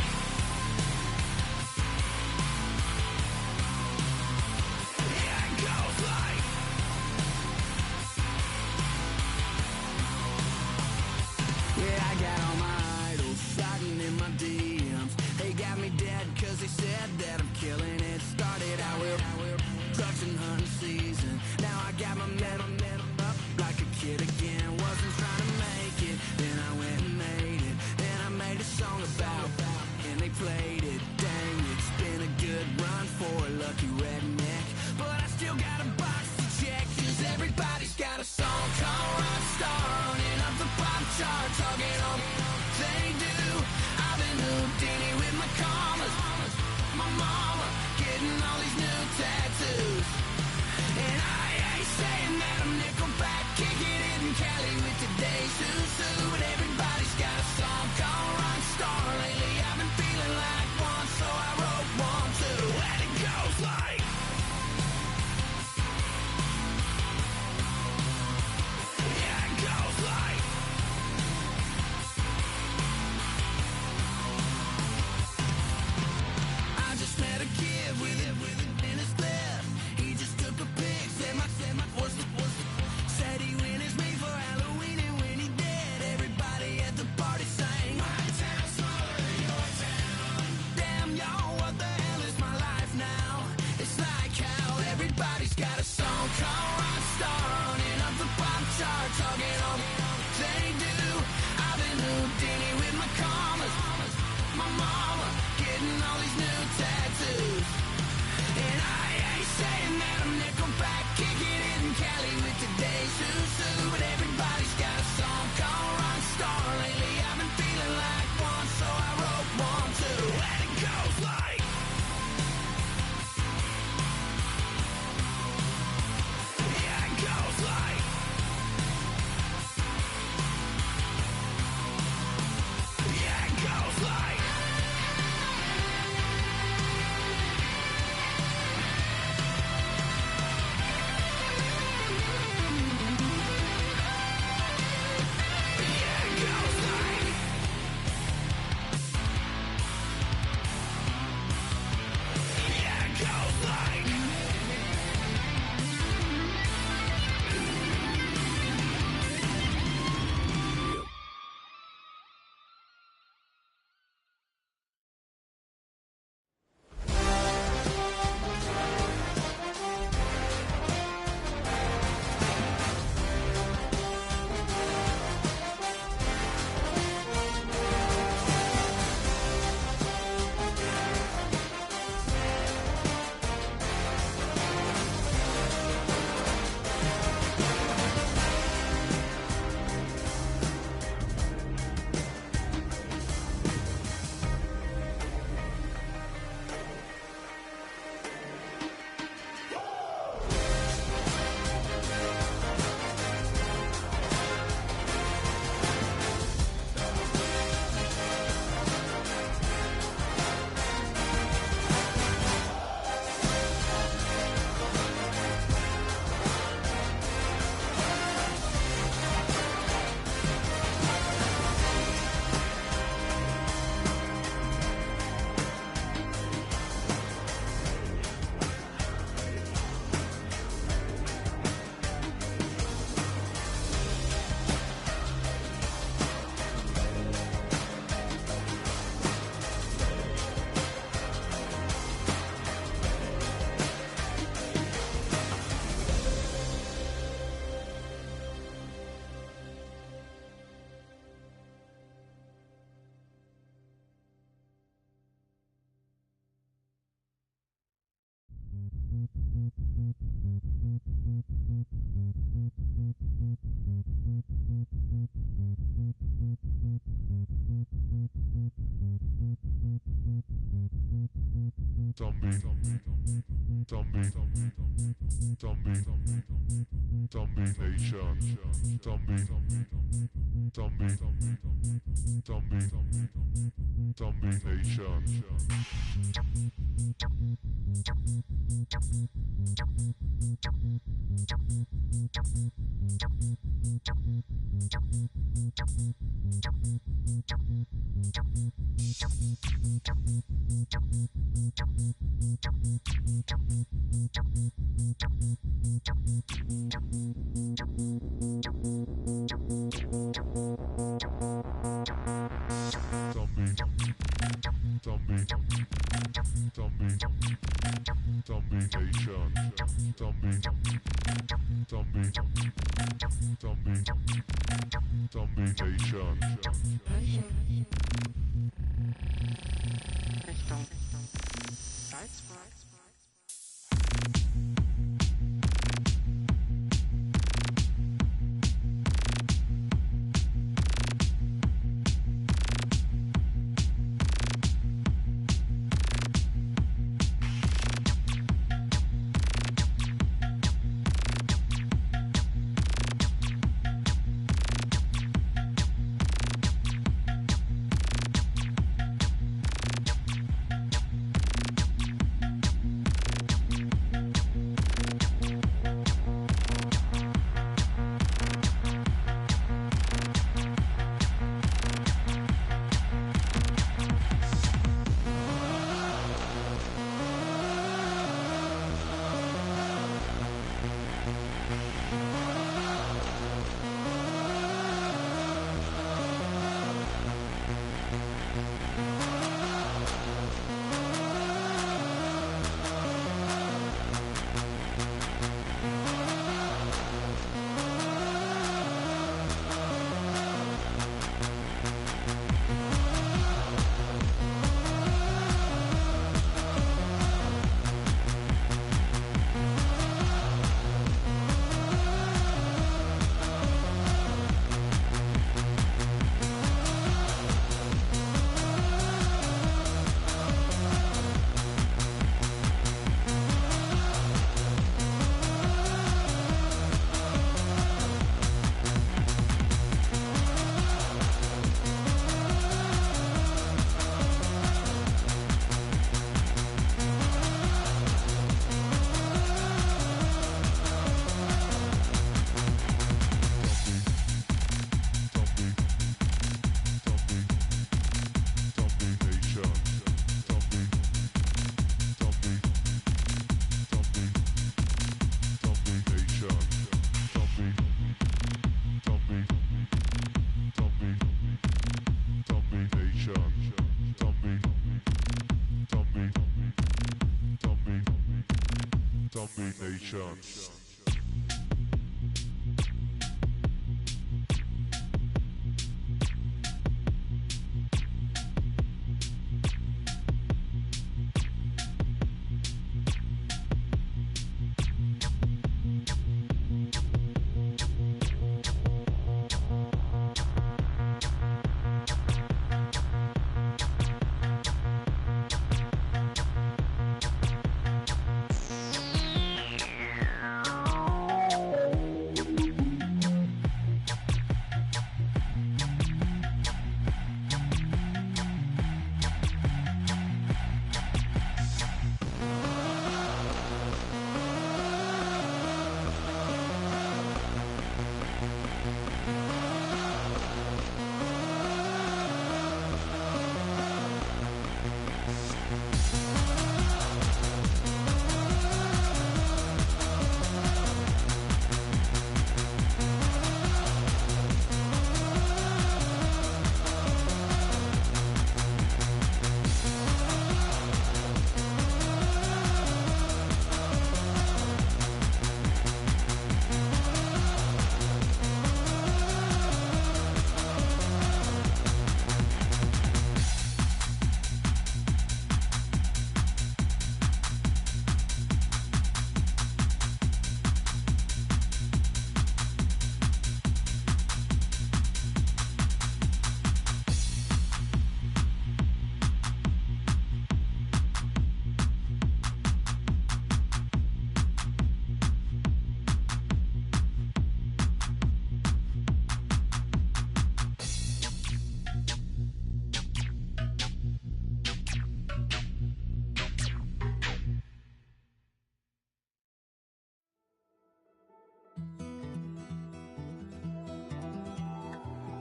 Yeah, I got all my idols sliding in my DMs. They got me dead cause they said that I'm killing it. Started out with drugs and hunting season. Now I got my metal up like a kid again. Wasn't trying to make it, then I went and made it. Then I made a song about and they played it. Dang, it's been a good run for a lucky redneck, but I still got a box to check. Cause everybody's got a song called Rockstar, running up the pop charts, talking all they do. I've been Houdini with my commas, my mama getting all these new tattoos. And I ain't saying that I'm Nickelback, kicking it in Cali with today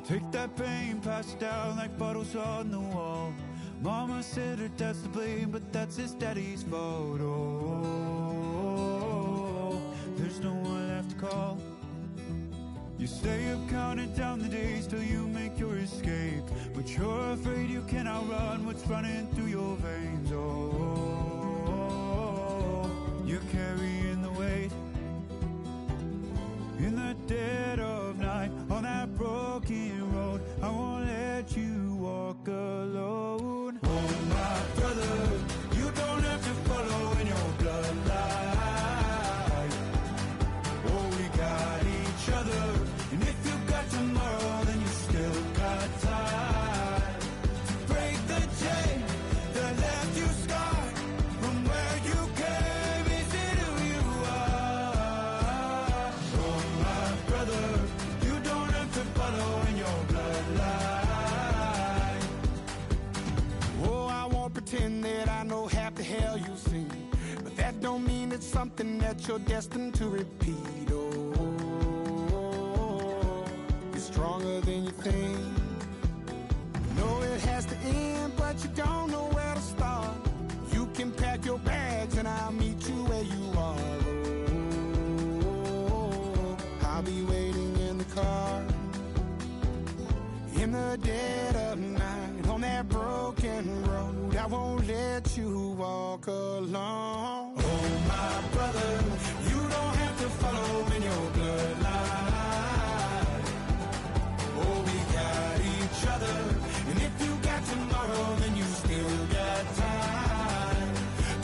Take that pain, pass it down like bottles on the wall. Mama said her dad's to blame, but that's his daddy's fault. Oh, there's no one left to call. You stay up counting down the days till you make your escape, but you're afraid you can outrun what's running through your veins. Oh, you're carrying the weight in the dead of night on that broken road. I won't let you walk alone. Oh, my brother, you don't have to follow in your bloodline. Oh, we got each other, and if you got tomorrow, then you still got time to break the chain that left you scarred from where you came. Is it who you are? Oh, my brother, you don't have to follow in your bloodline. Oh, I won't pretend that I know half the hell you've seen, but that don't mean it's something that you're destined to repeat. Oh, you're stronger than you think. Know it has to end, but you don't know where to start. You can pack your bags and I'll meet you where you are. Oh, I'll be waiting in the car in the dead of night on that broken road. I won't let you walk alone. Oh, my brother, you don't have to follow in your bloodline. Oh, we got each other, and if you got tomorrow, then you still got time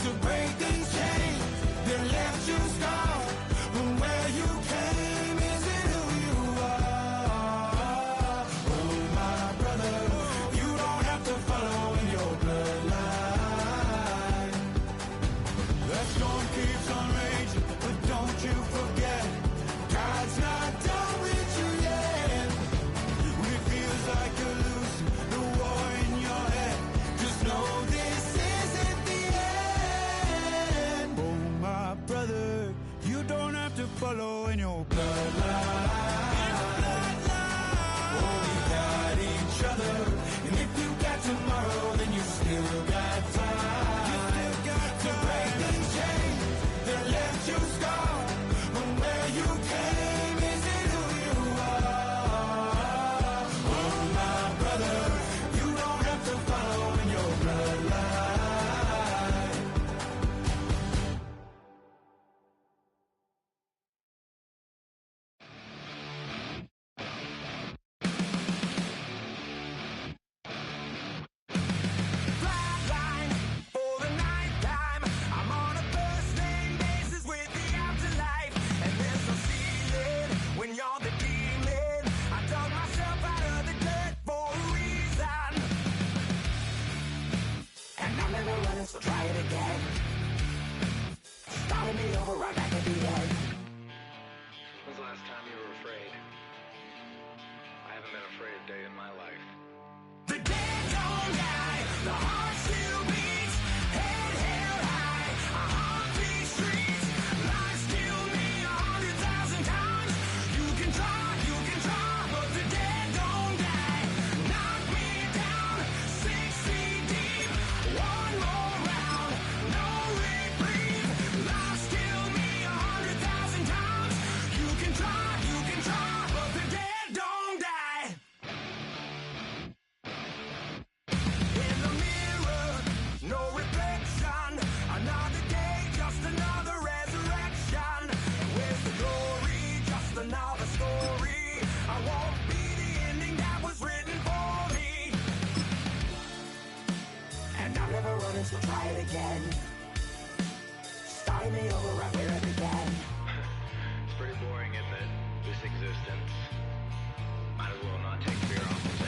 to break these chains that left you scarred from where you came. Is it who you are? Oh, my brother, you don't have to follow in your bloodline. The storm keeps on raging, but don't you forget, God's not done with you yet. When it feels like you're losing the war in your head, just know this isn't the end. Oh, my brother, you don't have to follow in your bloodline. Oh, we got each other, and if you got tomorrow, then you still got time to break the chain that left you scarred from where you came. Is it who you are? Oh, my brother, you don't have to follow in your bloodline. Flatline for the night time. I'm on a first name basis with the afterlife, and there's no ceiling when you're the demon. I dug myself out of the dirt for a reason, and I'm never running, so try it again. Starting me over right back at the end. When's the last time you were afraid? I haven't been afraid a day in my life. The dead don't die, the heart still beats, head held high, I haunt these streets. Lies kill me 100,000 times. You can try, but the dead don't die. Knock me down 6 feet deep. One more round, no reprieve. Lies kill me 100,000 times. You can try, but the dead don't die. In the mirror, no reflection. Another day, just another resurrection. Where's the glory? Just another story. I won't be the ending that was written for me. And I'm never running, so try it again. Starting me over right where it began. It's pretty boring, isn't it? This existence. Might as well not take fear off.